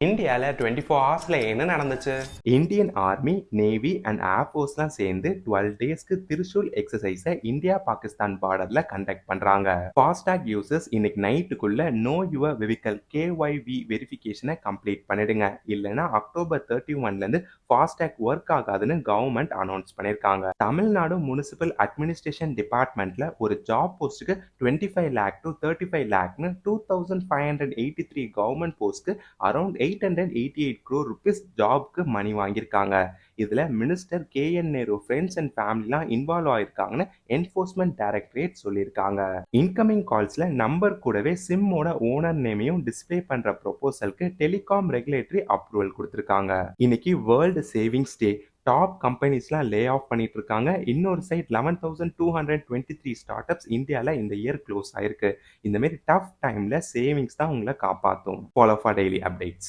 இந்தியால 24 ஹவர்ஸ்ல என்ன நடந்துச்சு? இந்தியன் ஆர்மி, நேவி அண்ட் ஏர்ஃபோர்ஸ்லாம் சேர்ந்து 12 டேஸ்க்கு திரிசூல் எக்ஸசைஸை இந்தியா பாகிஸ்தான் பார்டர்ல கண்டக்ட் பண்றாங்க. ஃபாஸ்டாக் யூசர்ஸ் இன்னைக்கு நைட்டுக்குள்ள no your vehicle KYV வெரிஃபிகேஷனை complete பண்ணிடுங்க. இல்லைன்னா அக்டோபர் 31ல இருந்து ஃபாஸ்டாக் ஒர்க் ஆகாதுன்னு கவர்மெண்ட் அனௌன்ஸ் பண்ணிருக்காங்க. தமிழ்நாடு முனிசிபல் அட்மினிஸ்ட்ரேஷன் டிபார்ட்மெண்ட்ல ஒரு ஜாப் போஸ்ட்டுக்கு 25 lakh to 35 lakhன்னு 2583 கவர்மெண்ட் போஸ்ட்க்கு அரௌண்ட் 888 crore rupees ஜாப்க்கு மணி வாங்கியிருக்காங்க. இதுல minister KN Nehru friends and ஃபேமிலிலாம் இன்வால்வ் ஆயிருக்காங்கன்னு என்ஃபோர்ஸ்மெண்ட் டைரக்டரேட் சொல்லியிருக்காங்க. இன்கமிங் கால்ஸ்ல நம்பர் கூடவே சிம்மோட ஓனர் நேமையும் டிஸ்ப்ளே பண்ற ப்ரொபோசலுக்கு டெலிகாம் ரெகுலேட்டரி அப்ரூவல் கொடுத்திருக்காங்க. இன்னைக்கு வேர்ல்டு சேவிங்ஸ் டே. டாப் கம்பெனிஸ்லாம் லே ஆஃப் பண்ணிட்டு இருக்காங்க. இன்னொரு சைட் 11,223 ஸ்டார்ட் அப்ஸ் இந்தியாவில் இந்த இயர் க்ளோஸ் ஆயிருக்கு. இந்த மாதிரி டஃப் டைம்ல சேவிங்ஸ் தான் உங்களை காப்பாற்றும். Follow for daily updates.